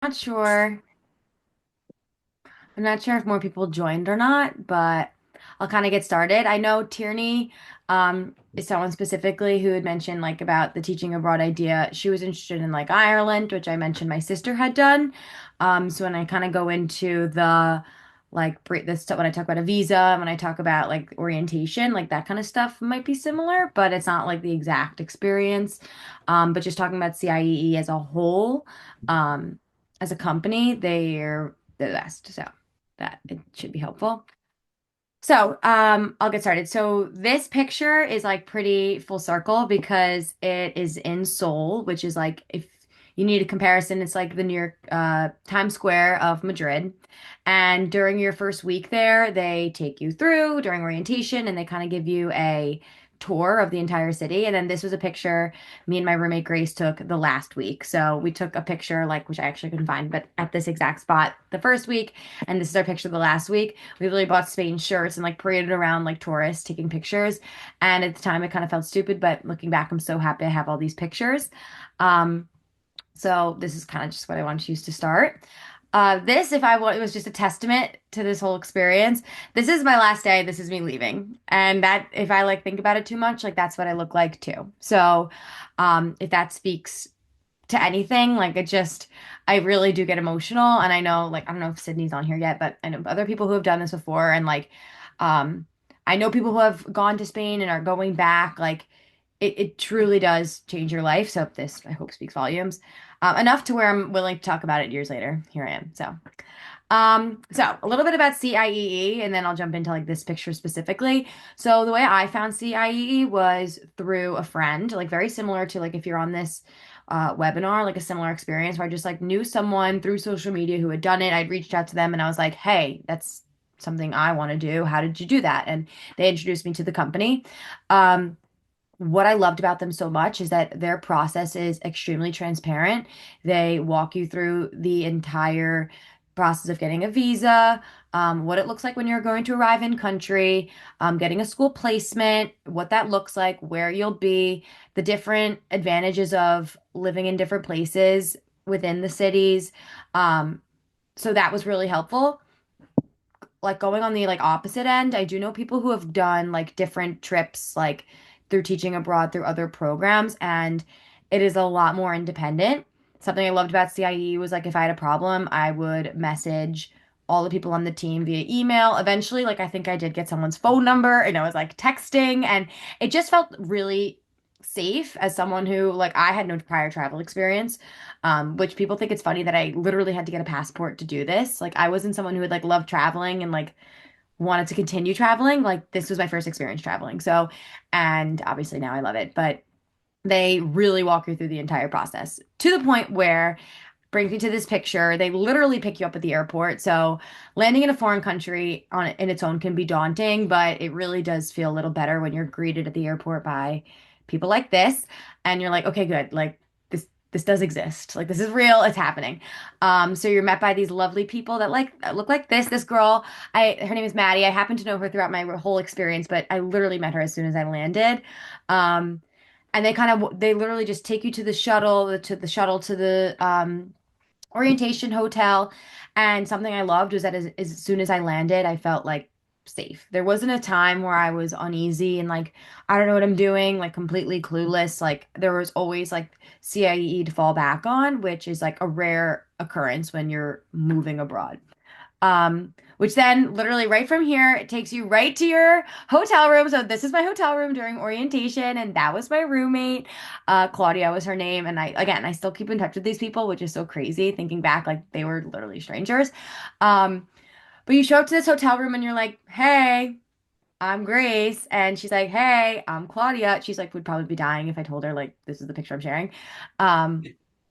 Not sure. I'm not sure if more people joined or not, but I'll kind of get started. I know Tierney is someone specifically who had mentioned like about the teaching abroad idea. She was interested in like Ireland, which I mentioned my sister had done. So when I kind of go into the like this stuff, when I talk about a visa, when I talk about like orientation, like that kind of stuff might be similar, but it's not like the exact experience. But just talking about CIEE as a whole, as a company, they're the best. So that it should be helpful. So, I'll get started. So this picture is like pretty full circle because it is in Seoul, which is like if you need a comparison, it's like the New York Times Square of Madrid. And during your first week there, they take you through during orientation and they kind of give you a tour of the entire city. And then this was a picture me and my roommate Grace took the last week. So we took a picture, like, which I actually couldn't find, but at this exact spot the first week. And this is our picture the last week. We really bought Spain shirts and like paraded around like tourists taking pictures. And at the time, it kind of felt stupid, but looking back, I'm so happy I have all these pictures. Um, so this is kind of just what I want to use to start. This, if I want, it was just a testament to this whole experience. This is my last day. This is me leaving. And that, if I like think about it too much, like that's what I look like too. So, if that speaks to anything, like it just, I really do get emotional. And I know, like, I don't know if Sydney's on here yet, but I know other people who have done this before. And like, um, I know people who have gone to Spain and are going back. Like, it truly does change your life. So this, I hope, speaks volumes. Enough to where I'm willing to talk about it years later. Here I am. So a little bit about CIEE, and then I'll jump into like this picture specifically. So the way I found CIEE was through a friend, like very similar to like if you're on this webinar, like a similar experience where I just like knew someone through social media who had done it. I'd reached out to them and I was like, hey, that's something I want to do. How did you do that? And they introduced me to the company. Um, what I loved about them so much is that their process is extremely transparent. They walk you through the entire process of getting a visa, what it looks like when you're going to arrive in country, getting a school placement, what that looks like, where you'll be, the different advantages of living in different places within the cities. Um, so that was really helpful. Like going on the like opposite end, I do know people who have done like different trips like through teaching abroad through other programs and it is a lot more independent. Something I loved about CIE was like if I had a problem, I would message all the people on the team via email. Eventually, like I think I did get someone's phone number and I was like texting and it just felt really safe as someone who like I had no prior travel experience. Which people think it's funny that I literally had to get a passport to do this. Like I wasn't someone who would like love traveling and like wanted to continue traveling. Like this was my first experience traveling. So, and obviously now I love it, but they really walk you through the entire process to the point where brings me to this picture. They literally pick you up at the airport. So landing in a foreign country on in its own can be daunting, but it really does feel a little better when you're greeted at the airport by people like this, and you're like, okay, good. Like this does exist. Like this is real. It's happening. So you're met by these lovely people that like look like this. This girl, her name is Maddie. I happen to know her throughout my whole experience, but I literally met her as soon as I landed. Um, and they literally just take you to the shuttle to the orientation hotel. And something I loved was that as soon as I landed, I felt like safe. There wasn't a time where I was uneasy and like, I don't know what I'm doing, like completely clueless. Like there was always like CIE to fall back on, which is like a rare occurrence when you're moving abroad. Which then literally right from here, it takes you right to your hotel room. So this is my hotel room during orientation, and that was my roommate. Claudia was her name. And I still keep in touch with these people, which is so crazy thinking back, like they were literally strangers. Um, but you show up to this hotel room and you're like, hey, I'm Grace. And she's like, hey, I'm Claudia. She's like, would probably be dying if I told her, like, this is the picture I'm sharing. Um,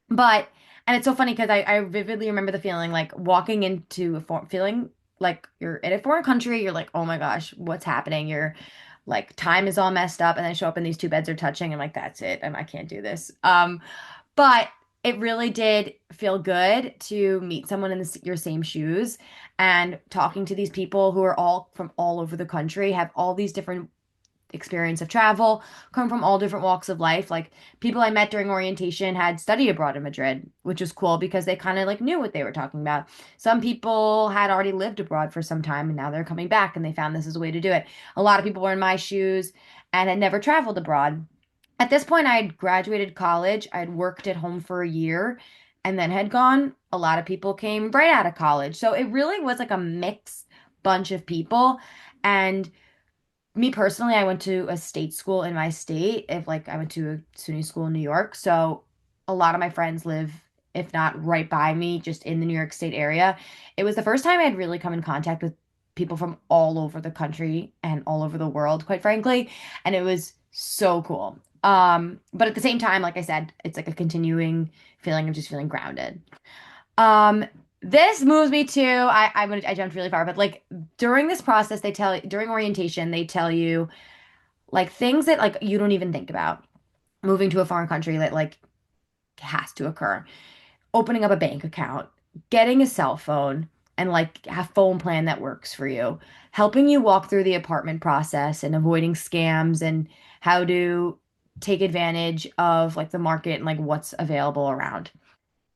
but, and it's so funny because I vividly remember the feeling like walking into feeling like you're in a foreign country. You're like, oh my gosh, what's happening? You're like, time is all messed up. And then I show up and these two beds are touching. And like, that's it. And I can't do this. But it really did feel good to meet someone in your same shoes and talking to these people who are all from all over the country, have all these different experience of travel, come from all different walks of life. Like people I met during orientation had studied abroad in Madrid, which was cool because they kind of like knew what they were talking about. Some people had already lived abroad for some time and now they're coming back and they found this as a way to do it. A lot of people were in my shoes and had never traveled abroad. At this point, I had graduated college. I'd worked at home for a year and then had gone. A lot of people came right out of college. So it really was like a mixed bunch of people. And me personally, I went to a state school in my state. If like I went to a SUNY school in New York, so a lot of my friends live, if not right by me, just in the New York State area. It was the first time I had really come in contact with people from all over the country and all over the world, quite frankly, and it was so cool. But at the same time, like I said, it's like a continuing feeling of just feeling grounded. Um, this moves me to I jumped really far, but like during this process, during orientation, they tell you like things that like you don't even think about. Moving to a foreign country that like has to occur. Opening up a bank account, getting a cell phone, and like a phone plan that works for you. Helping you walk through the apartment process and avoiding scams and how to take advantage of like the market and like what's available around.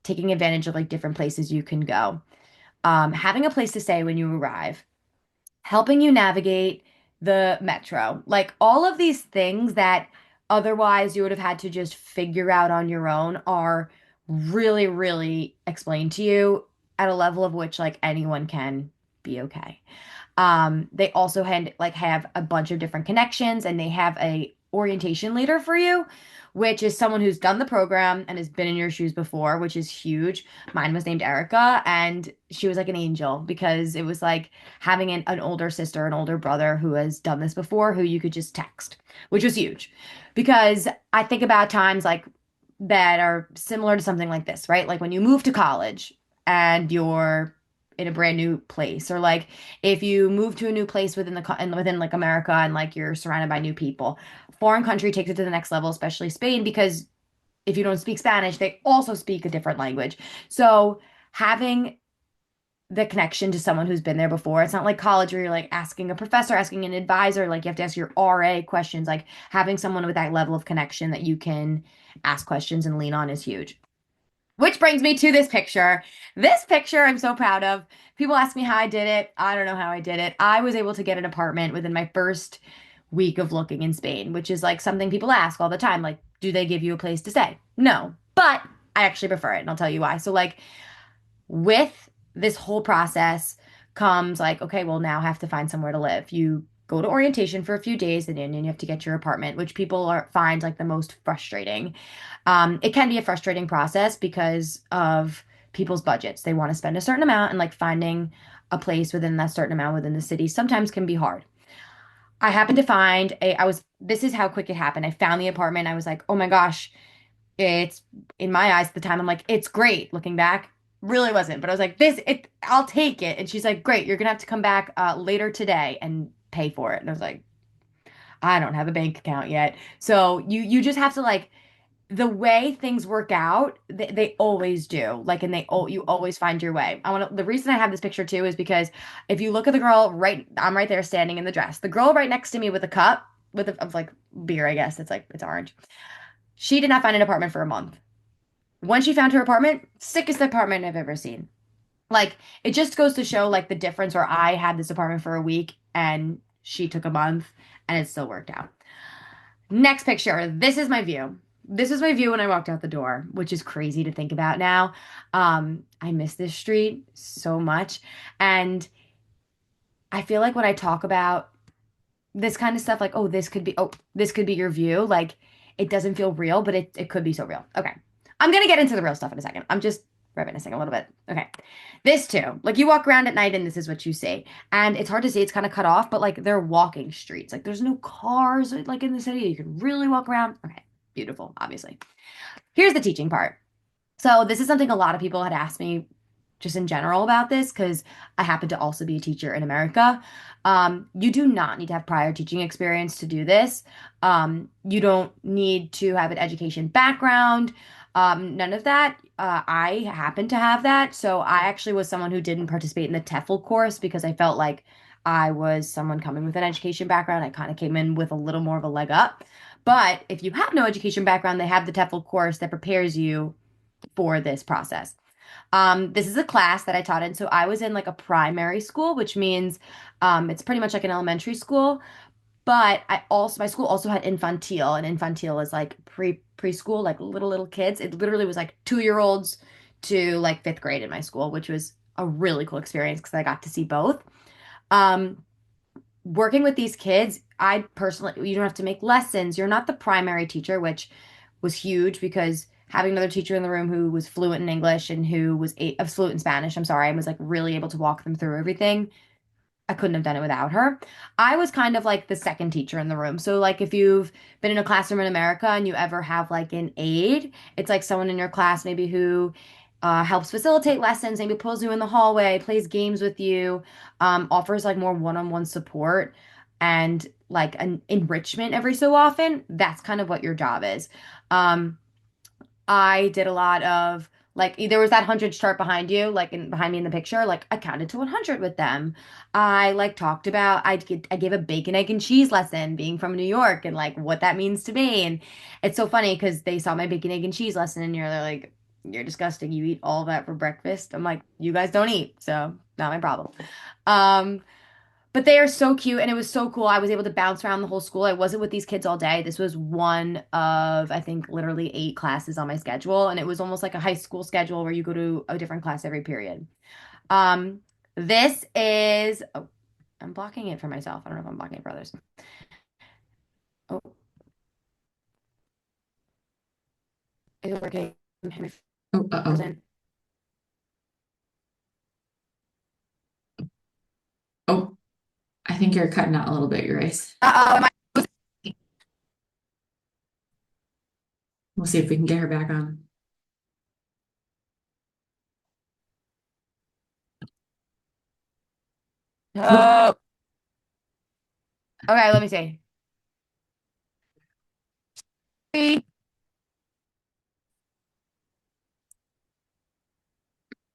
Taking advantage of like different places you can go, having a place to stay when you arrive, helping you navigate the metro, like all of these things that otherwise you would have had to just figure out on your own are really, really explained to you at a level of which like anyone can be okay. They also had like have a bunch of different connections and they have a orientation leader for you, which is someone who's done the program and has been in your shoes before, which is huge. Mine was named Erica and she was like an angel because it was like having an older sister, an older brother who has done this before, who you could just text, which was huge. Because I think about times like that are similar to something like this, right? Like when you move to college and you're in a brand new place, or like if you move to a new place within like America and like you're surrounded by new people. Foreign country takes it to the next level, especially Spain, because if you don't speak Spanish, they also speak a different language. So having the connection to someone who's been there before, it's not like college where you're like asking a professor, asking an advisor, like you have to ask your RA questions. Like having someone with that level of connection that you can ask questions and lean on is huge. Which brings me to this picture. This picture I'm so proud of. People ask me how I did it. I don't know how I did it. I was able to get an apartment within my first week of looking in Spain, which is like something people ask all the time. Like, do they give you a place to stay? No, but I actually prefer it, and I'll tell you why. So, like, with this whole process comes like, okay, well, now I have to find somewhere to live. You go to orientation for a few days and then you have to get your apartment, which people find like the most frustrating. It can be a frustrating process because of people's budgets. They want to spend a certain amount and like finding a place within that certain amount within the city sometimes can be hard. I happened to find this is how quick it happened. I found the apartment. I was like, oh my gosh, it's in my eyes at the time. I'm like, it's great. Looking back, really wasn't. But I was like, I'll take it. And she's like, great. You're gonna have to come back later today and pay for it. And I was like, I don't have a bank account yet. So you just have to like the way things work out, they always do. Like, and you always find your way. The reason I have this picture too is because if you look at the girl I'm right there standing in the dress. The girl right next to me with a cup of like beer, I guess. It's orange. She did not find an apartment for a month. When she found her apartment, sickest apartment I've ever seen. Like, it just goes to show like the difference where I had this apartment for a week and she took a month and it still worked out. Next picture. This is my view. This is my view when I walked out the door, which is crazy to think about now. I miss this street so much. And I feel like when I talk about this kind of stuff, like, this could be your view, like, it doesn't feel real, but it could be so real. Okay. I'm gonna get into the real stuff in a second. I'm just reminiscing a little bit. Okay. This too. Like you walk around at night and this is what you see. And it's hard to see, it's kind of cut off, but like they're walking streets. Like there's no cars like in the city. You can really walk around. Okay. Beautiful, obviously. Here's the teaching part. So this is something a lot of people had asked me just in general about this because I happen to also be a teacher in America. You do not need to have prior teaching experience to do this. You don't need to have an education background. None of that. I happen to have that. So I actually was someone who didn't participate in the TEFL course because I felt like I was someone coming with an education background. I kind of came in with a little more of a leg up. But if you have no education background, they have the TEFL course that prepares you for this process. This is a class that I taught in. So I was in like a primary school, which means it's pretty much like an elementary school. But my school also had infantile, and infantile is like preschool, like little kids. It literally was like 2 year olds to like fifth grade in my school, which was a really cool experience because I got to see both. Um, Working with these kids, I personally, you don't have to make lessons. You're not the primary teacher, which was huge because having another teacher in the room who was fluent in English and who was fluent in Spanish, I'm sorry, and was like really able to walk them through everything. I couldn't have done it without her. I was kind of like the second teacher in the room. So like if you've been in a classroom in America and you ever have like an aide, it's like someone in your class maybe who helps facilitate lessons, maybe pulls you in the hallway, plays games with you, offers like more one-on-one support and like an enrichment every so often. That's kind of what your job is. Um, I did a lot of like there was that hundreds chart behind you, like behind me in the picture. Like I counted to 100 with them. I like talked about I gave a bacon, egg, and cheese lesson, being from New York and like what that means to me. And it's so funny because they saw my bacon, egg, and cheese lesson, and they're like, "You're disgusting. You eat all that for breakfast." I'm like, "You guys don't eat, so not my problem." Um, but they are so cute and it was so cool. I was able to bounce around the whole school. I wasn't with these kids all day. This was one of, I think, literally 8 classes on my schedule. And it was almost like a high school schedule where you go to a different class every period. Um, this is, oh, I'm blocking it for myself. I don't know if I'm blocking it for others. Oh, is it working? Oh, uh-oh. Frozen. Oh, I think you're cutting out a little bit, Grace. Uh-oh, We'll see if we can get her back on. Oh, oh. Okay, let me see.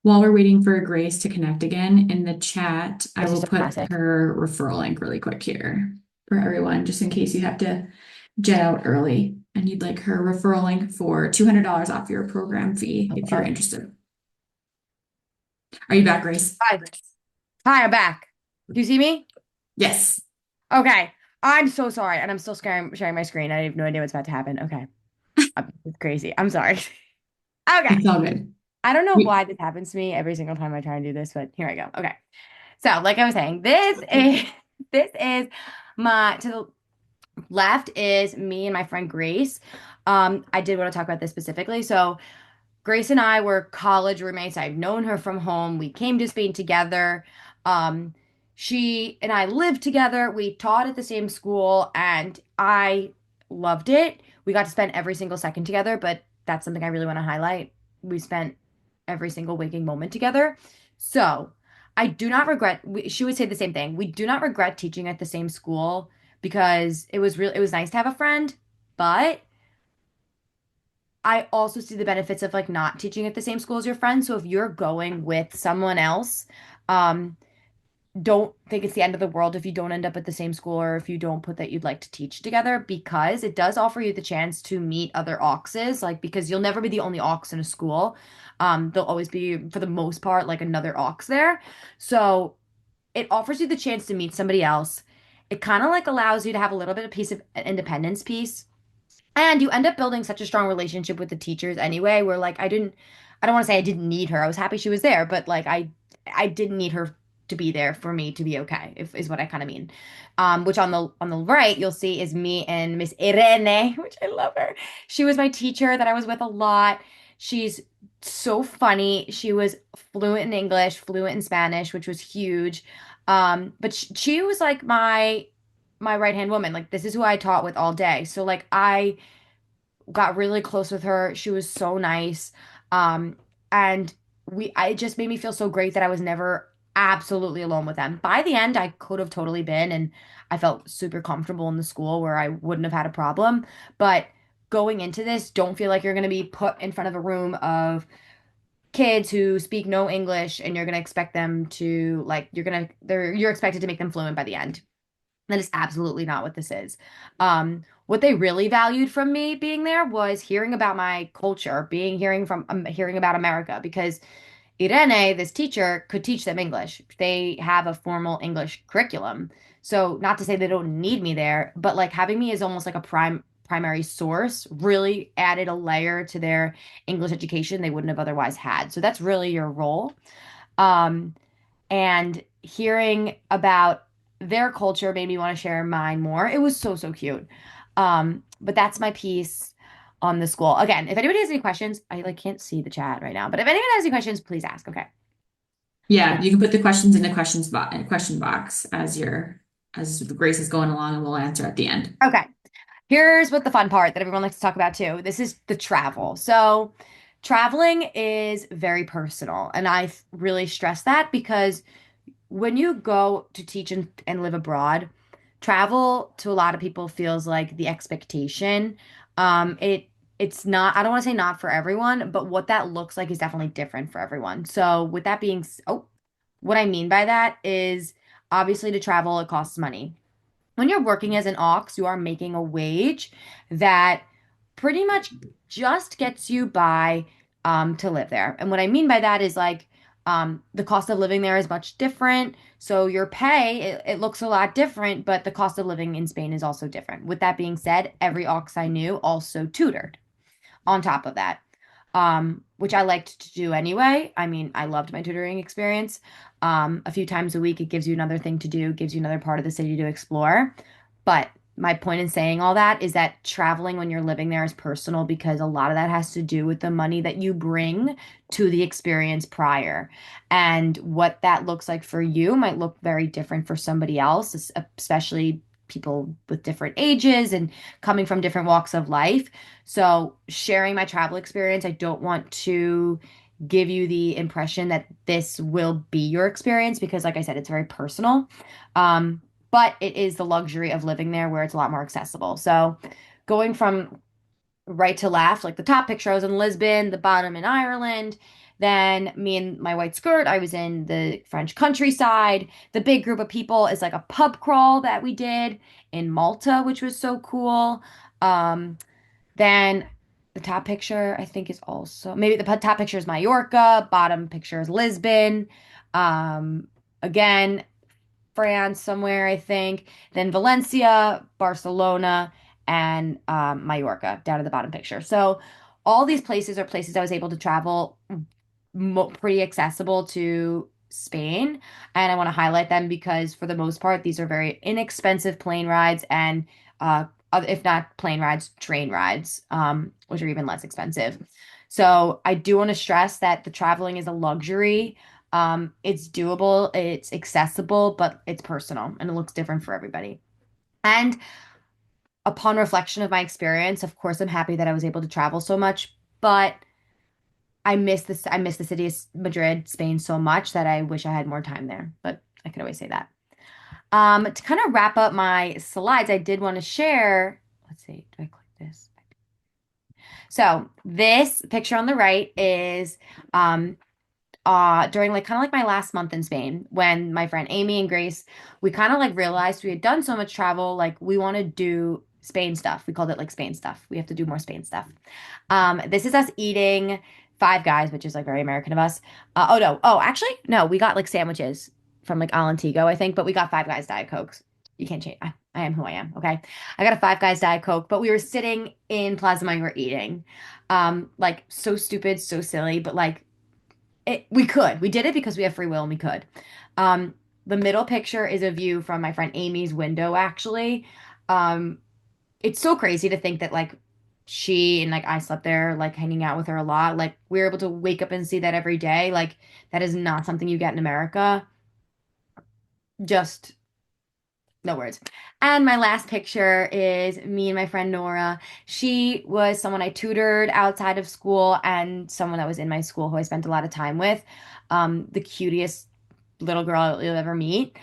while we're waiting for Grace to connect again, in the chat, I This is will so put classic. her referral link really quick here for everyone, just in case you have to jet out early and you'd like her referral link for $200 off your program fee if you're Oh. interested. Are you back, Grace? Hi. Hi, I'm back. Do you see me? Yes, Okay. I'm so sorry. And I'm still sharing my screen. I have no idea what's about to happen. Okay. It's crazy. I'm sorry. Okay. it's all good. I don't know We, why this happens to me every single time I try and do this, but here I go. Okay. So, like I was saying, this is this is my to the left is me and my friend Grace. I did want to talk about this specifically. So Grace and I were college roommates. I've known her from home. We came to Spain together. Um, she and I lived together. We taught at the same school, and I loved it. We got to spend every single second together, but that's something I really want to highlight. We spent every single waking moment together. So I do not regret, she would say the same thing. We do not regret teaching at the same school because it was nice to have a friend, but I also see the benefits of like not teaching at the same school as your friends. So if you're going with someone else, um, don't think it's the end of the world if you don't end up at the same school or if you don't put that you'd like to teach together because it does offer you the chance to meet other auxes, like because you'll never be the only aux in a school. There'll always be, for the most part, like another aux there. So it offers you the chance to meet somebody else. It kind of like allows you to have a little bit of piece of independence piece and you end up building such a strong relationship with the teachers anyway, where like I don't want to say I didn't need her. I was happy she was there, but like I didn't need her to be there for me to be okay, if is what I kind of mean. Which on the right you'll see is me and Miss Irene, which I love her. She was my teacher that I was with a lot. She's so funny. She was fluent in English, fluent in Spanish, which was huge. But she was like my right hand woman. Like this is who I taught with all day. So like I got really close with her. She was so nice. Um, and it just made me feel so great that I was never absolutely alone with them. By the end, I could have totally been, and I felt super comfortable in the school where I wouldn't have had a problem. But going into this, don't feel like you're going to be put in front of a room of kids who speak no English and you're going to expect them to like you're expected to make them fluent by the end. That is absolutely not what this is. What they really valued from me being there was hearing about my culture, hearing about America, because Irene, this teacher, could teach them English. They have a formal English curriculum. So not to say they don't need me there, but like having me as almost like a primary source really added a layer to their English education they wouldn't have otherwise had. So that's really your role. Um, and hearing about their culture made me want to share mine more. It was so, so cute. But that's my piece on the school. Again, if anybody has any questions, I like can't see the chat right now, but if anyone has any questions, please ask. Okay. Yeah, you can put the questions in the question box as Grace is going along, and we'll answer at the end. Okay. Here's what the fun part that everyone likes to talk about too. This is the travel. So, traveling is very personal, and really stress that because when you go to teach and live abroad, travel to a lot of people feels like the expectation. It's not, I don't want to say not for everyone, but what that looks like is definitely different for everyone. So with that being, what I mean by that is obviously to travel, it costs money. When you're working as an aux, you are making a wage that pretty much just gets you by to live there. And what I mean by that is like the cost of living there is much different. So your pay, it looks a lot different, but the cost of living in Spain is also different. With that being said, every aux I knew also tutored on top of that, which I liked to do anyway. I mean, I loved my tutoring experience. A few times a week, it gives you another thing to do, gives you another part of the city to explore. But my point in saying all that is that traveling when you're living there is personal because a lot of that has to do with the money that you bring to the experience prior. And what that looks like for you might look very different for somebody else, especially people with different ages and coming from different walks of life. So, sharing my travel experience, I don't want to give you the impression that this will be your experience because, like I said, it's very personal. Um, but it is the luxury of living there where it's a lot more accessible. So, going from right to left, like the top picture, I was in Lisbon, the bottom in Ireland. Then me and my white skirt, I was in the French countryside. The big group of people is like a pub crawl that we did in Malta, which was so cool. Then the top picture, I think, is also maybe the top picture is Mallorca, bottom picture is Lisbon. Um, again, France somewhere, I think. Then Valencia, Barcelona, and Mallorca down at the bottom picture. So all these places are places I was able to travel pretty accessible to Spain. And I want to highlight them because for the most part, these are very inexpensive plane rides and if not plane rides, train rides, which are even less expensive. So I do want to stress that the traveling is a luxury. It's doable, it's accessible, but it's personal and it looks different for everybody. And upon reflection of my experience, of course, I'm happy that I was able to travel so much, but I miss this. I miss the city of Madrid, Spain so much that I wish I had more time there. But I could always say that. To kind of wrap up my slides, I did want to share. Let's see. Do I click this? So this picture on the right is um, during like kind of like my last month in Spain when my friend Amy and Grace, we kind of like realized we had done so much travel, like we want to do Spain stuff. We called it like Spain stuff. We have to do more Spain stuff. This is us eating Five Guys, which is like very American of us. Oh no, oh actually no, we got like sandwiches from like Alantigo, I think, but we got Five Guys Diet Cokes. You can't change. I am who I am. Okay, I got a Five Guys Diet Coke, but we were sitting in Plaza Mayor eating. Like so stupid, so silly, but like we did it because we have free will and we could. Um, the middle picture is a view from my friend Amy's window, actually. Um, it's so crazy to think that like she and like I slept there, like hanging out with her a lot. Like we were able to wake up and see that every day. Like that is not something you get in America. Just no words. And my last picture is me and my friend Nora. She was someone I tutored outside of school and someone that was in my school who I spent a lot of time with. The cutest little girl you'll ever meet.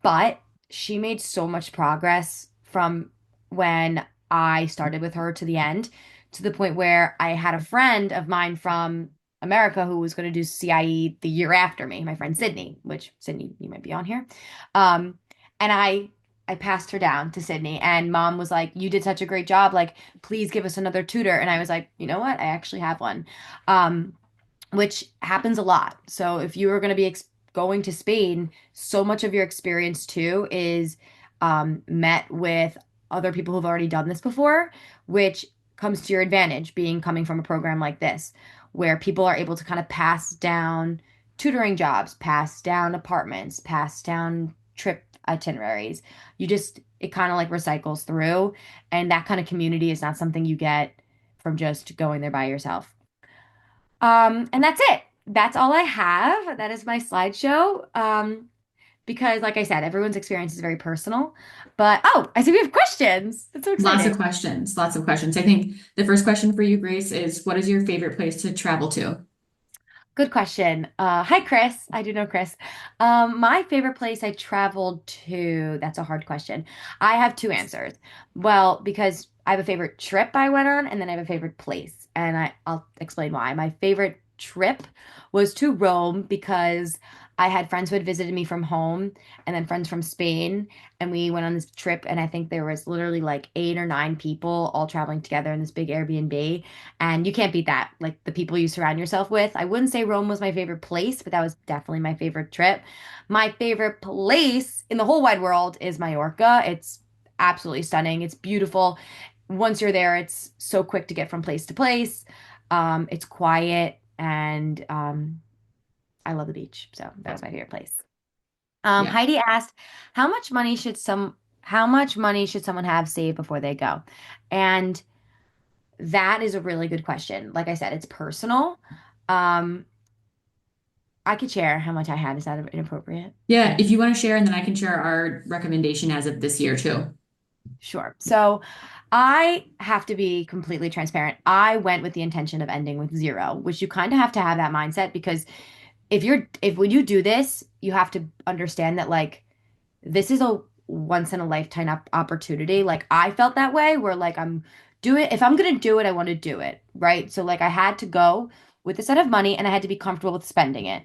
But she made so much progress from when I started with her to the end, to the point where I had a friend of mine from America who was going to do CIE the year after me, my friend Sydney, which Sydney, you might be on here. Um, and I passed her down to Sydney, and mom was like, "You did such a great job. Like, please give us another tutor." And I was like, "You know what? I actually have one." Um, which happens a lot. So if you are going to be going to Spain, so much of your experience too is met with other people who've already done this before, which comes to your advantage being coming from a program like this, where people are able to kind of pass down tutoring jobs, pass down apartments, pass down trip itineraries. You just, it kind of like recycles through. And that kind of community is not something you get from just going there by yourself. And that's it. That's all I have. That is my slideshow. Because like I said, everyone's experience is very personal. But oh, I see we have questions. That's so Lots exciting. of questions, lots of questions. I think the first question for you, Grace, is what is your favorite place to travel to? Good question. Hi, Chris. I do know Chris. My favorite place I traveled to, that's a hard question. I have two answers. Well, because I have a favorite trip I went on, and then I have a favorite place. And I'll explain why. My favorite trip was to Rome because I had friends who had visited me from home and then friends from Spain. And we went on this trip, and I think there was literally like 8 or 9 people all traveling together in this big Airbnb. And you can't beat that. Like the people you surround yourself with. I wouldn't say Rome was my favorite place, but that was definitely my favorite trip. My favorite place in the whole wide world is Mallorca. It's absolutely stunning. It's beautiful. Once you're there, it's so quick to get from place to place. It's quiet and I love the beach. So that was my favorite place. Yeah. Heidi asked, how much money should someone have saved before they go? And that is a really good question. Like I said, it's personal. Um, I could share how much I had. Is that inappropriate? Yeah, if you want to share, and then I can share our recommendation as of this year too. Sure. So I have to be completely transparent. I went with the intention of ending with zero, which you kind of have to have that mindset because if when you do this, you have to understand that like this is a once in a lifetime opportunity. Like I felt that way where like if I'm gonna do it, I want to do it, right? So like I had to go with a set of money and I had to be comfortable with spending it,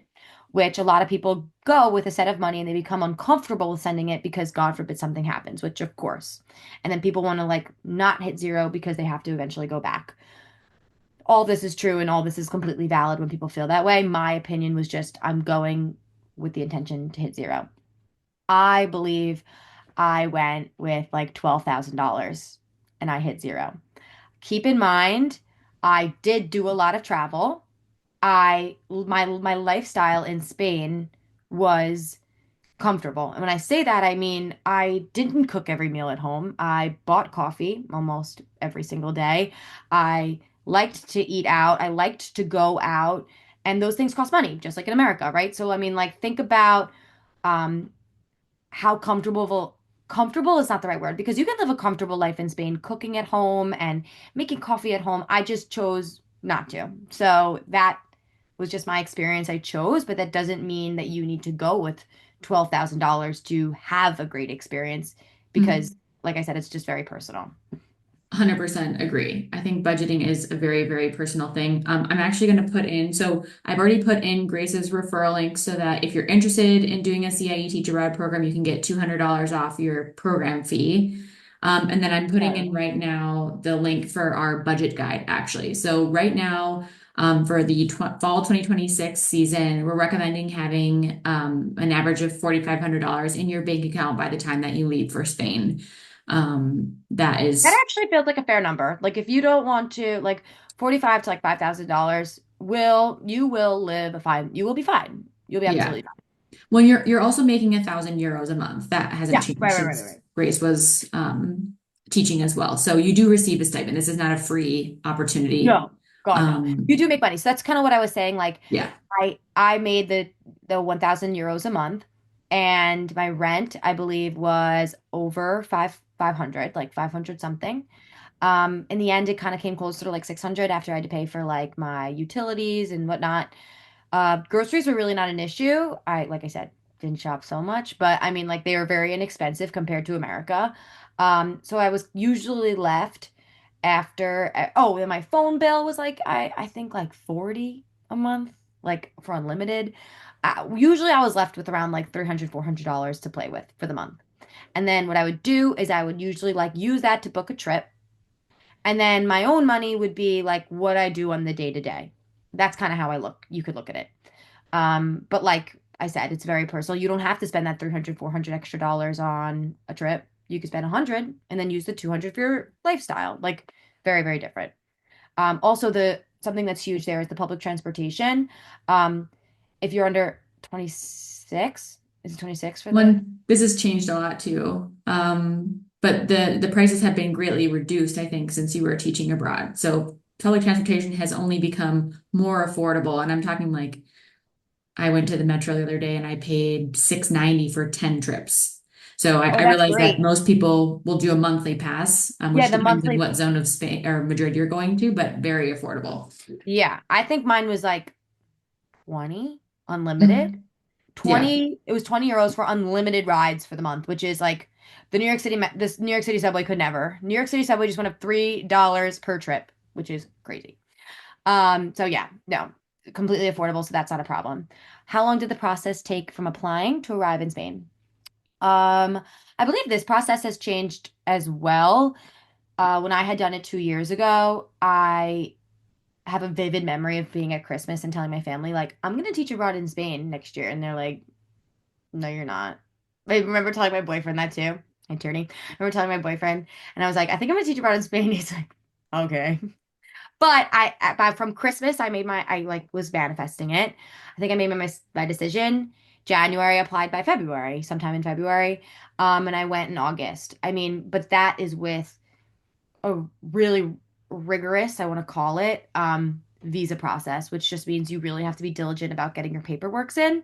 which a lot of people go with a set of money and they become uncomfortable with sending it because God forbid something happens, which of course. And then people want to like not hit zero because they have to eventually go back. All this is true and all this is completely valid when people feel that way. My opinion was just I'm going with the intention to hit zero. I believe I went with like $12,000 and I hit zero. Keep in mind, I did do a lot of travel. My lifestyle in Spain was comfortable. And when I say that, I mean I didn't cook every meal at home. I bought coffee almost every single day. I liked to eat out. I liked to go out, and those things cost money, just like in America, right? So I mean, like think about um how comfortable is not the right word because you can live a comfortable life in Spain cooking at home and making coffee at home. I just chose not to. So that was just my experience I chose, but that doesn't mean that you need to go with $12,000 to have a great experience because like I said, it's just very personal. 100% agree. I think budgeting is a very, very personal thing. I'm actually going to put in, so I've already put in Grace's referral link so that if you're interested in doing a CIE Teach Abroad program, you can get $200 off your program fee. And then I'm putting in Oh. right now the link for our budget guide, actually. So right now, for the fall 2026 season, we're recommending having an average of $4,500 in your bank account by the time that you leave for Spain. That That is actually feels like a fair number. Like if you don't want to like 45 to like $5,000 you will live a fine. You will be fine. You'll be Yeah. absolutely fine. Well, you're also making €1,000 a month. That hasn't Yeah, changed right, right, right, right, since right. Grace was teaching as well. So you do receive a stipend. This is not a free opportunity. No, God, no. You Um, do make money. So that's kind of what I was saying. Like yeah, I made the 1,000 euros a month, and my rent, I believe, was over 500, like 500 something. In the end, it kind of came closer to like 600 after I had to pay for like my utilities and whatnot. Groceries were really not an issue. Like I said, didn't shop so much, but I mean, like they were very inexpensive compared to America. So I was usually left after, oh, and my phone bill was like, I think like 40 a month, like for unlimited. Usually I was left with around like 300, $400 to play with for the month. And then what I would do is I would usually like use that to book a trip. And then my own money would be like what I do on the day to day. That's kind of how you could look at it. But like I said, it's very personal. You don't have to spend that 300, 400 extra dollars on a trip. You could spend 100 and then use the 200 for your lifestyle. Like very, very different. Also the something that's huge there is the public transportation. Um, if you're under 26, is it 26 for the? One, this has changed a lot too. But the prices have been greatly reduced, I think, since you were teaching abroad. So public transportation has only become more affordable. And I'm talking like I went to the metro the other day and I paid 6.90 for 10 trips. So I Oh, that's realize that great. most people will do a monthly pass, Yeah, which the depends on monthly. what zone of Spain or Madrid you're going to, but very affordable. Yeah, I think mine was like 20 unlimited. Mhm. Yeah. 20, it was 20 euros for unlimited rides for the month, which is like this New York City subway could never. New York City subway just went up $3 per trip, which is crazy. So yeah, no, completely affordable, so that's not a problem. How long did the process take from applying to arrive in Spain? Um, I believe this process has changed as well. When I had done it 2 years ago, I have a vivid memory of being at Christmas and telling my family, like, I'm gonna teach abroad in Spain next year. And they're like, no, you're not. I remember telling my boyfriend that too. Hi, Tierney. I remember telling my boyfriend, and I was like, I think I'm gonna teach abroad in Spain. He's like, okay. But from Christmas, I like was manifesting it. I think I made my decision. January, applied by February, sometime in February. And I went in August. I mean, but that is with a really rigorous, I want to call it, visa process, which just means you really have to be diligent about getting your paperwork in,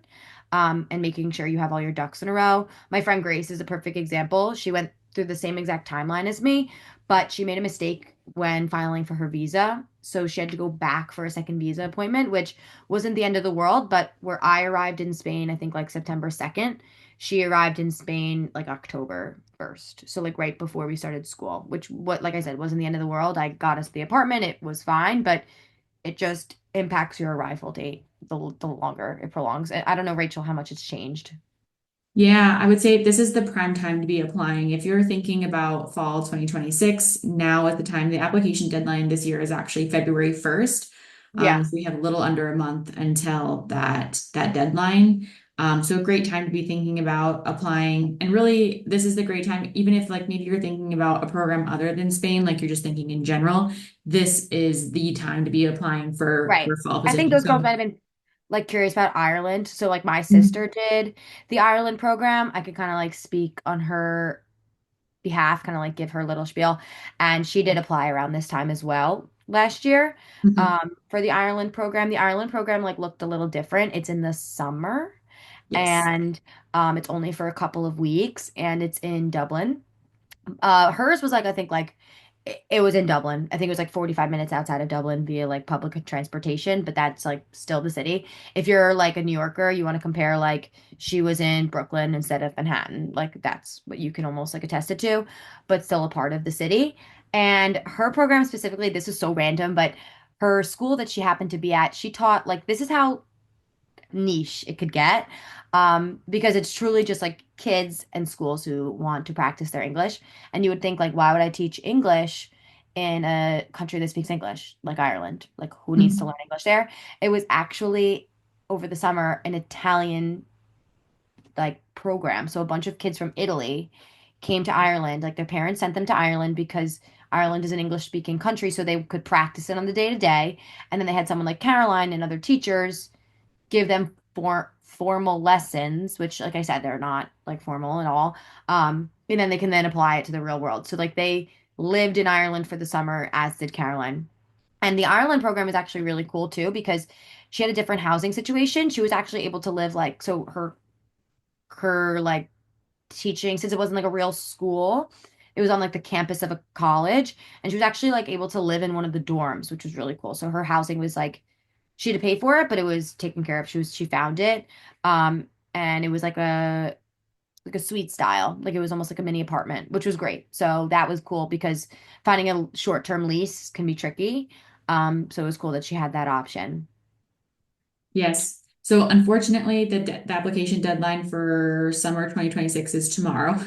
and making sure you have all your ducks in a row. My friend Grace is a perfect example. She went through the same exact timeline as me, but she made a mistake when filing for her visa. So she had to go back for a second visa appointment, which wasn't the end of the world. But where I arrived in Spain, I think like September 2nd, she arrived in Spain like October 1st. So like right before we started school, which what like I said wasn't the end of the world. I got us the apartment. It was fine, but it just impacts your arrival date the longer it prolongs. I don't know, Rachel, how much it's changed. Yeah, I would say this is the prime time to be applying. If you're thinking about fall 2026, now at the time, the application deadline this year is actually February 1st. Yeah. So we have a little under a month until that deadline. So a great time to be thinking about applying. And really, this is the great time, even if like maybe you're thinking about a program other than Spain, like you're just thinking in general, this is the time to be applying Right. for fall I think positions. those girls So might have been like curious about Ireland. So like my mhm, sister did the Ireland program. I could kind of like speak on her behalf, kind of like give her a little spiel. And she did apply around this time as well last year, mhm, for the Ireland program. The Ireland program like looked a little different. It's in the summer, yes. and it's only for a couple of weeks, and it's in Dublin. Hers was like I think like it was in Dublin. I think it was like 45 minutes outside of Dublin via like public transportation, but that's like still the city. If you're like a New Yorker, you want to compare like she was in Brooklyn instead of Manhattan. Like that's what you can almost like attest it to, but still a part of the city. And her program specifically, this is so random, but her school that she happened to be at, she taught like this is how niche it could get, because it's truly just like kids and schools who want to practice their English. And you would think like, why would I teach English in a country that speaks English, like Ireland? Like, who needs to Mhm, learn English there? It was actually over the summer an Italian like program. So a bunch of kids from Italy came to Ireland. Like their parents sent them to Ireland because Ireland is an English speaking country, so they could practice it on the day to day. And then they had someone like Caroline and other teachers give them formal lessons, which, like I said, they're not like formal at all. And then they can then apply it to the real world. So like they lived in Ireland for the summer, as did Caroline. And the Ireland program is actually really cool too because she had a different housing situation. She was actually able to live like so her like teaching since it wasn't like a real school. It was on like the campus of a college, and she was actually like able to live in one of the dorms, which was really cool. So her housing was like she had to pay for it, but it was taken care of. She found it. And it was like a suite style. Like it was almost like a mini apartment, which was great. So that was cool because finding a short-term lease can be tricky. So it was cool that she had that option. Yes. So unfortunately, the application deadline for summer 2026 is tomorrow.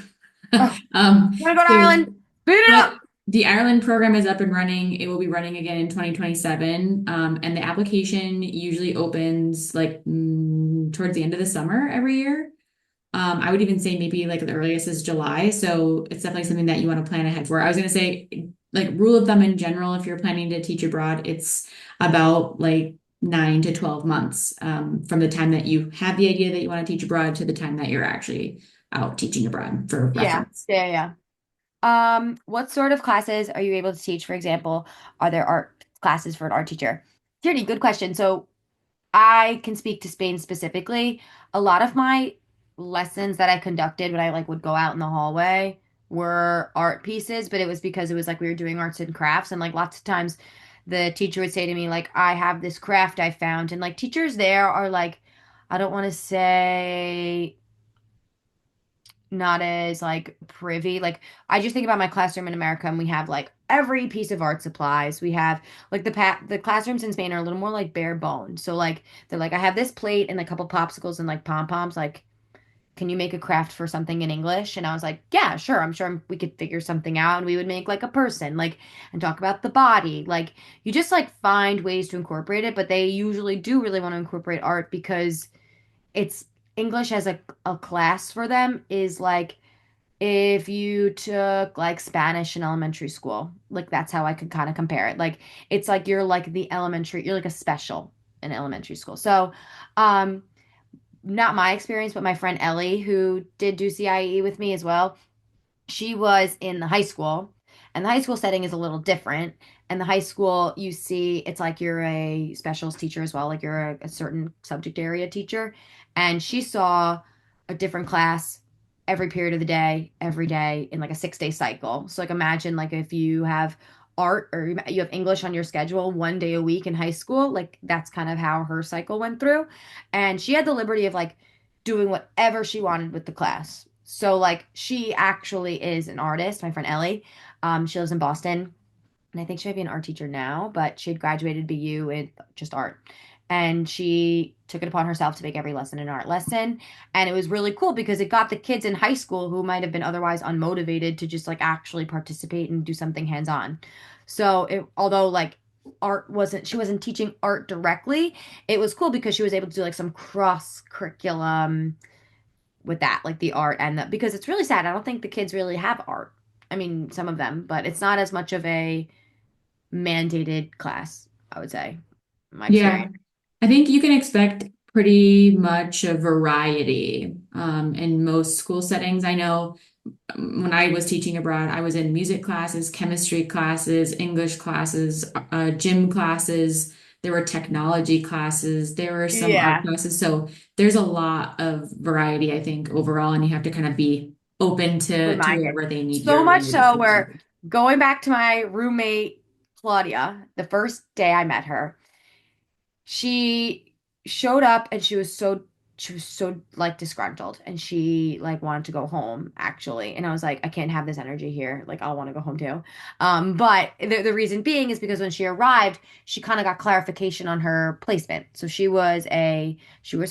Oh, Um, I'm gonna go to so, Ireland. Beat it but up. the Ireland program is up and running. It will be running again in 2027. And the application usually opens like towards the end of the summer every year. I would even say maybe like the earliest is July. So it's definitely something that you want to plan ahead for. I was going to say, like, rule of thumb in general, if you're planning to teach abroad, it's about like 9 to 12 months from the time that you have the idea that you want to teach abroad to the time that you're actually out teaching abroad for Yeah, reference. yeah, yeah. What sort of classes are you able to teach? For example, are there art classes for an art teacher? Tierney, good question. So I can speak to Spain specifically. A lot of my lessons that I conducted when I like would go out in the hallway were art pieces, but it was because it was like we were doing arts and crafts, and like lots of times the teacher would say to me like, I have this craft I found, and like teachers there are like, I don't want to say not as like privy. Like I just think about my classroom in America and we have like every piece of art supplies. We have like the classrooms in Spain are a little more like bare bones. So like they're like I have this plate and a couple popsicles and like pom-poms like can you make a craft for something in English? And I was like, yeah, sure. I'm sure we could figure something out and we would make like a person like and talk about the body. Like you just like find ways to incorporate it, but they usually do really want to incorporate art because it's English as a class for them is like if you took like Spanish in elementary school, like that's how I could kind of compare it. Like it's like you're like a special in elementary school. So, um, not my experience, but my friend Ellie, who did do CIE with me as well, she was in the high school, and the high school setting is a little different. And the high school, you see, it's like you're a specials teacher as well, like you're a certain subject area teacher. And she saw a different class every period of the day, every day in like a 6 day cycle. So, like, imagine like if you have art or you have English on your schedule 1 day a week in high school, like that's kind of how her cycle went through. And she had the liberty of like doing whatever she wanted with the class. So like she actually is an artist, my friend Ellie. She lives in Boston and I think she might be an art teacher now, but she had graduated BU in just art. And she took it upon herself to make every lesson an art lesson. And it was really cool because it got the kids in high school who might have been otherwise unmotivated to just like actually participate and do something hands-on. So although like she wasn't teaching art directly, it was cool because she was able to do like some cross curriculum with that, like the art and the because it's really sad. I don't think the kids really have art. I mean, some of them, but it's not as much of a mandated class, I would say, in my Yeah, experience. I think you can expect pretty much a variety in most school settings. I know when I was teaching abroad, I was in music classes, chemistry classes, English classes, gym classes. There were technology classes. There were some art Yeah. classes. So there's a lot of variety, I think, overall, and you have to kind of be open to Open-minded. wherever they need So your much so leadership. where going back to my roommate Claudia, the first day I met her, she showed up and she was so like disgruntled and she like wanted to go home actually, and I was like I can't have this energy here, like I'll want to go home too. But the reason being is because when she arrived she kind of got clarification on her placement. So she was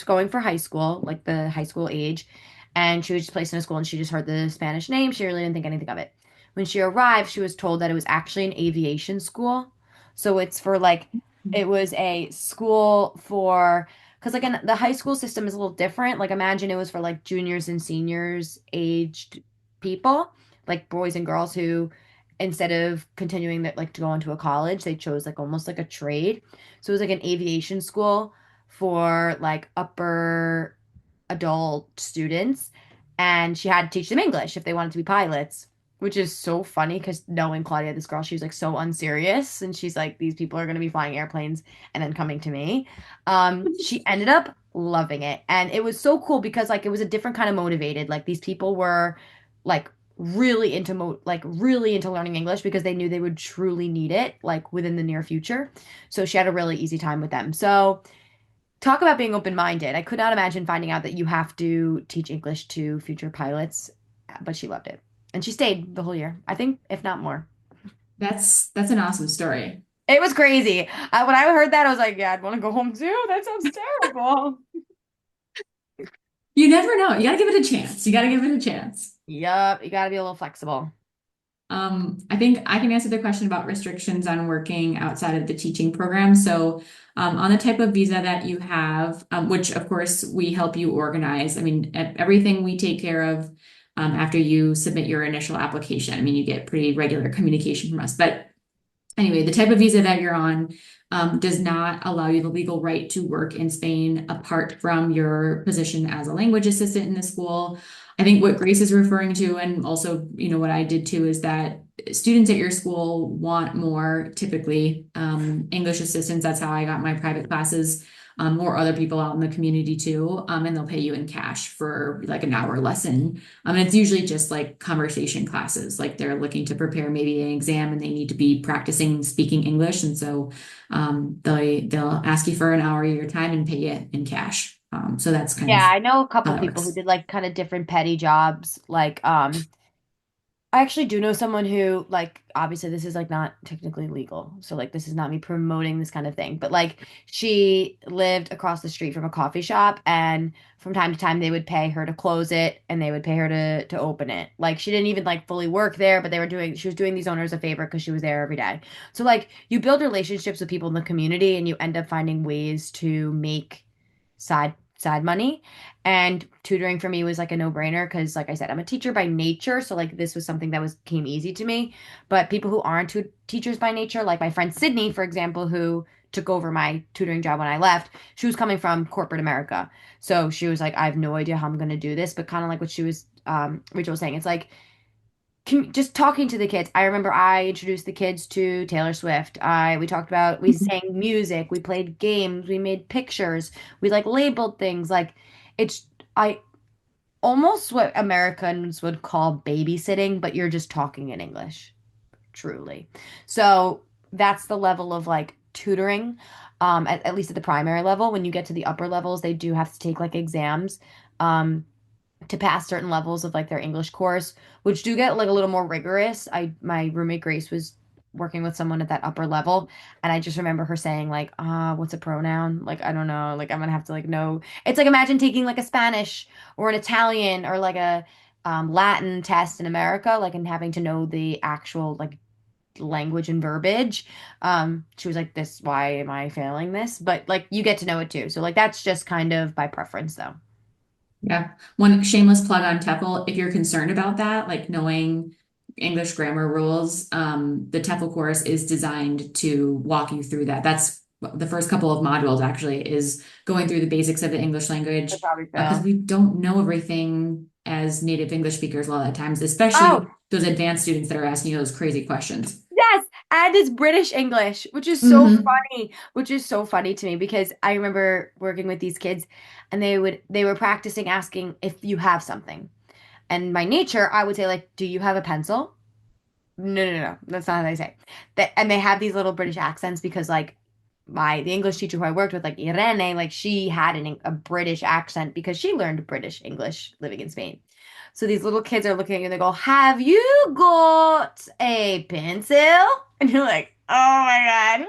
going for high school, like the high school age, and she was just placed in a school and she just heard the Spanish name. She really didn't think anything of it. When she arrived she was told that it was actually an aviation school, so it's for like it was a school for because like in the high school system is a little different. Like imagine it was for like juniors and seniors aged people, like boys and girls who instead of continuing that like to go into a college, they chose like almost like a trade. So it was like an aviation school for like upper adult students, and she had to teach them English if they wanted to be pilots, which is so funny because knowing Claudia, this girl, she was like so unserious, and she's like, these people are going to be flying airplanes and then coming to me. She ended up loving it, and it was so cool because like it was a different kind of motivated. Like these people were like really into learning English because they knew they would truly need it like within the near future. So she had a really easy time with them. So talk about being open-minded. I could not imagine finding out that you have to teach English to future pilots, but she loved it. And she stayed the whole year, I think, if not more. That's an awesome story. It was crazy. When I heard that, I was like, yeah, I'd want to go home too. That sounds terrible. You never know. You got to give it a chance. You got to give it a chance. Yup, you got to be a little flexible. I think I can answer the question about restrictions on working outside of the teaching program. So, on the type of visa that you have, which of course we help you organize, I mean, everything we take care of after you submit your initial application. I mean, you get pretty regular communication from us. But anyway, the type of visa that you're on does not allow you the legal right to work in Spain apart from your position as a language assistant in the school. I think what Grace is referring to, and also, what I did too, is that students at your school want more typically English assistants. That's how I got my private classes. Or other people out in the community too, and they'll pay you in cash for like an hour lesson. And it's usually just like conversation classes, like they're looking to prepare maybe an exam and they need to be practicing speaking English. And so they'll ask you for an hour of your time and pay you in cash. So that's kind Yeah, of I know a how couple that people who works. did like kind of different petty jobs. Like, I actually do know someone who, like, obviously this is like not technically legal. So like this is not me promoting this kind of thing, but like she lived across the street from a coffee shop and from time to time they would pay her to close it and they would pay her to open it. Like she didn't even like fully work there, but she was doing these owners a favor because she was there every day. So like you build relationships with people in the community and you end up finding ways to make side money. And tutoring for me was like a no-brainer because, like I said, I'm a teacher by nature. So like this was something that was came easy to me. But people who aren't teachers by nature, like my friend Sydney, for example, who took over my tutoring job when I left, she was coming from corporate America. So she was like, I have no idea how I'm going to do this. But kind of like what Rachel was saying, it's like just talking to the kids. I remember I introduced the kids to Taylor Swift. We talked about, we sang music, we played games, we made pictures, we like labeled things. Like it's, I almost what Americans would call babysitting, but you're just talking in English, truly. So that's the level of like tutoring, at least at the primary level. When you get to the upper levels, they do have to take like exams. To pass certain levels of like their English course, which do get like a little more rigorous. My roommate Grace was working with someone at that upper level, and I just remember her saying like, what's a pronoun? Like I don't know. Like I'm gonna have to like know. It's like imagine taking like a Spanish or an Italian or like a Latin test in America, like and having to know the actual like language and verbiage. She was like, "This, why am I failing this?" But like you get to know it too. So like that's just kind of by preference though. Yeah. One shameless plug on TEFL, if you're concerned about that, like knowing English grammar rules, the TEFL course is designed to walk you through that. That's the first couple of modules actually is going through the basics of the English I'd language probably because fail. we don't know everything as native English speakers a lot of times, Oh, especially those advanced students that are asking you those crazy questions. yes, and it's British English, Hmm. which is so funny to me because I remember working with these kids and they were practicing asking if you have something. And by nature, I would say like, "Do you have a pencil?" No, no, no, that's not how they say. That and they have these little British accents because like the English teacher who I worked with, like Irene, like she had a British accent because she learned British English living in Spain. So these little kids are looking at you and they go, "Have you got a pencil?" And you're like, "Oh my God."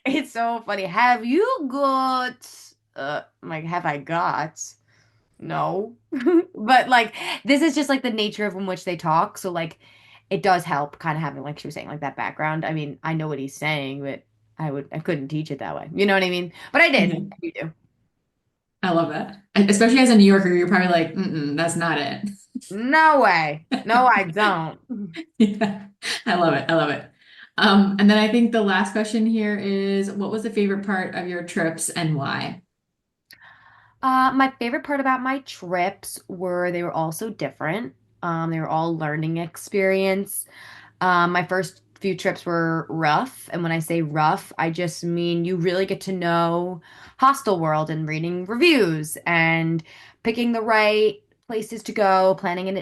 It's so funny. Have you got I'm like, have I got? No. But like this is just like the nature of in which they talk. So like it does help kind of having like she was saying like that background. I mean, I know what he's saying, but I couldn't teach it that way. You know what I mean? But I did. Yeah. You do. I love that. Especially as a New Yorker, you're probably like, mm-mm, that's not it. No way. No, I don't. Yeah, I love it. I love it. And then I think the last question here is, what was the favorite part of your trips and why? My favorite part about my trips were they were all so different. They were all learning experience. My first few trips were rough, and when I say rough, I just mean you really get to know hostel world and reading reviews and picking the right places to go,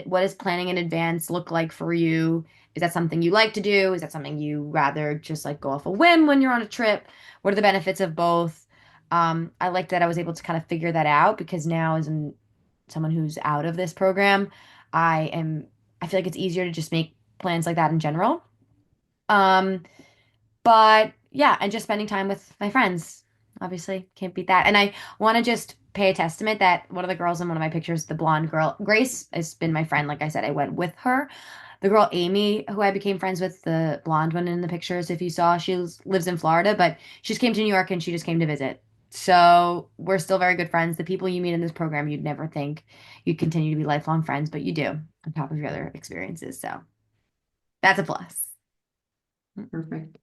what does planning in advance look like for you? Is that something you like to do? Is that something you rather just like go off a whim when you're on a trip? What are the benefits of both? I like that I was able to kind of figure that out because now someone who's out of this program, I am I feel like it's easier to just make plans like that in general. Um, But yeah, and just spending time with my friends. Obviously, can't beat that. And I want to just pay a testament that one of the girls in one of my pictures, the blonde girl, Grace, has been my friend. Like I said, I went with her. The girl Amy, who I became friends with, the blonde one in the pictures, if you saw, lives in Florida, but she just came to New York and she just came to visit. So we're still very good friends. The people you meet in this program, you'd never think you'd continue to be lifelong friends, but you do on top of your other experiences. So that's a plus. Perfect.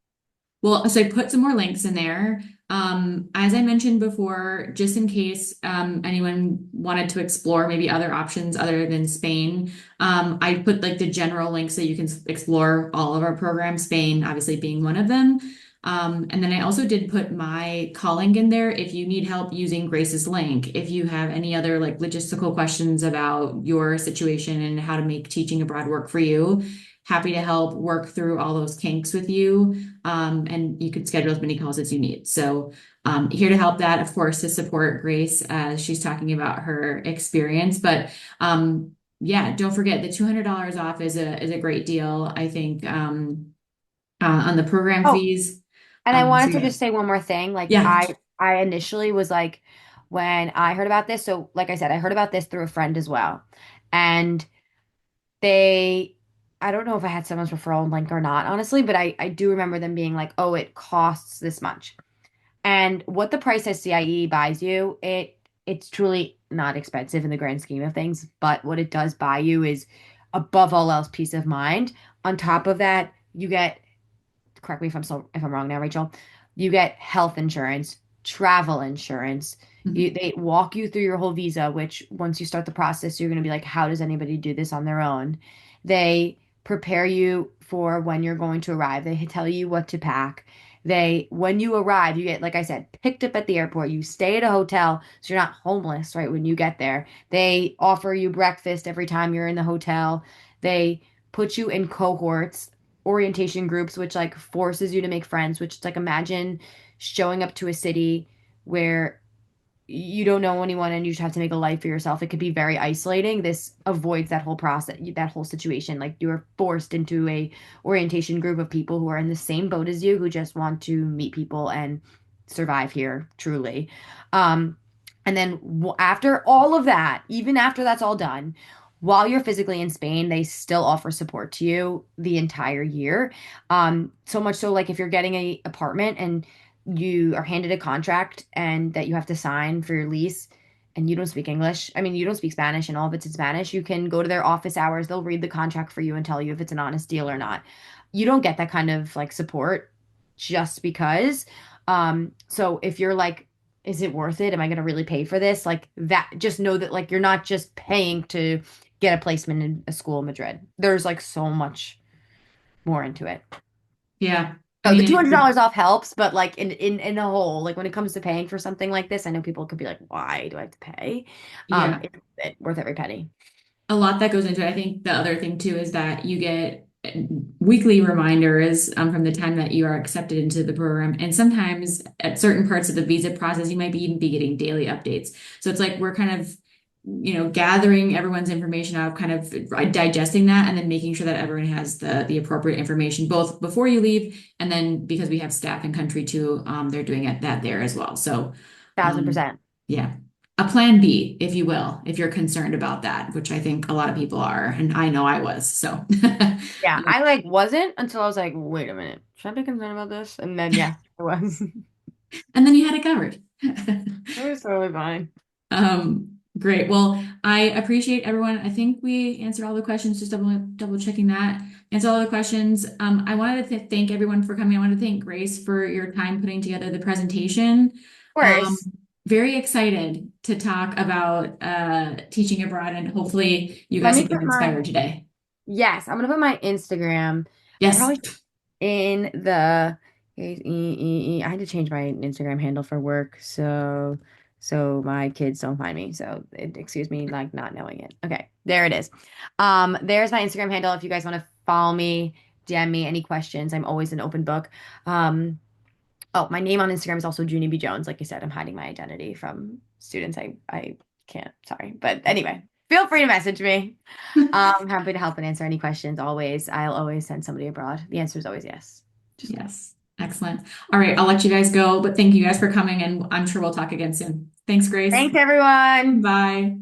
Well, so I put some more links in there. As I mentioned before, just in case anyone wanted to explore maybe other options other than Spain, I put like the general links so you can explore all of our programs, Spain obviously being one of them. And then I also did put my calling in there if you need help using Grace's link. If you have any other like logistical questions about your situation and how to make teaching abroad work for you, happy to help work through all those kinks with you. And you could schedule as many calls as you need. So, here to help that, of course, to support Grace as she's talking about her experience. But yeah, don't forget the $200 off is a great deal. I think on the program Oh, fees. and I So wanted to yeah, just say one more thing. Like yeah. I initially was like when I heard about this, so like I said, I heard about this through a friend as well. And they I don't know if I had someone's referral link or not, honestly, but I do remember them being like, "Oh, it costs this much." And what the price at CIE buys you, it's truly not expensive in the grand scheme of things, but what it does buy you is above all else peace of mind. On top of that, you get, correct me if I'm wrong now, Rachel. You get health insurance, travel insurance. Mhm. They walk you through your whole visa, which once you start the process, you're going to be like, how does anybody do this on their own? They prepare you for when you're going to arrive. They tell you what to pack. When you arrive, you get, like I said, picked up at the airport. You stay at a hotel, so you're not homeless, right, when you get there. They offer you breakfast every time you're in the hotel. They put you in cohorts, orientation groups, which like forces you to make friends, which it's like imagine showing up to a city where you don't know anyone and you just have to make a life for yourself. It could be very isolating. This avoids that whole process, that whole situation. Like you're forced into a orientation group of people who are in the same boat as you, who just want to meet people and survive here, truly. Um, and then after all of that, even after that's all done, while you're physically in Spain, they still offer support to you the entire year. So much so, like if you're getting a apartment and you are handed a contract and that you have to sign for your lease and you don't speak English. I mean, you don't speak Spanish and all of it's in Spanish. You can go to their office hours. They'll read the contract for you and tell you if it's an honest deal or not. You don't get that kind of like support just because. So if you're like, is it worth it? Am I going to really pay for this? Like that, just know that like you're not just paying to get a placement in a school in Madrid. There's like so much more into it. Yeah. I So the mean, $200 off helps, but like in a whole, like when it comes to paying for something like this, I know people could be like, "Why do I have to pay?" yeah. It's worth every penny. A lot that goes into it. I think the other thing too is that you get weekly reminders from the time that you are accepted into the program. And sometimes at certain parts of the visa process, you might be even be getting daily updates. So it's like we're kind of, gathering everyone's information out, kind of digesting that, and then making sure that everyone has the appropriate information, both before you leave and then because we have staff in country too, they're doing that there as well. So Thousand um, percent. yeah. A plan B, if you will, if you're concerned about that, which I think a lot of people are, and I know I was. So, Yeah, I like wasn't until I was like, "Wait a minute, should I be concerned about this?" And then yeah, I was. and then you had it covered. It was totally fine. Great. Well, I appreciate everyone. I think we answered all the questions, just double checking that. Answer all the questions. I wanted to thank everyone for coming. I want to thank Grace for your time putting together the presentation. Of Um, course. very excited to talk about teaching abroad, and hopefully you Let guys me have been put my inspired today. Yes, I'm gonna put my Instagram Yes. probably in the I had to change my Instagram handle for work, so my kids don't find me. So excuse me like not knowing it. Okay, there it is. There's my Instagram handle if you guys want to follow me, DM me any questions. I'm always an open book. Um, oh, my name on Instagram is also Junie B. Jones. Like I said, I'm hiding my identity from students. I can't, sorry. But anyway, feel free to message me. I'm happy to help and answer any questions always. I'll always send somebody abroad. The answer is always yes. Just kidding. Yes. Excellent. All right, I'll let you guys go, but thank you guys for coming, and I'm sure we'll talk again soon. Thanks, Grace. Thanks, everyone. Bye.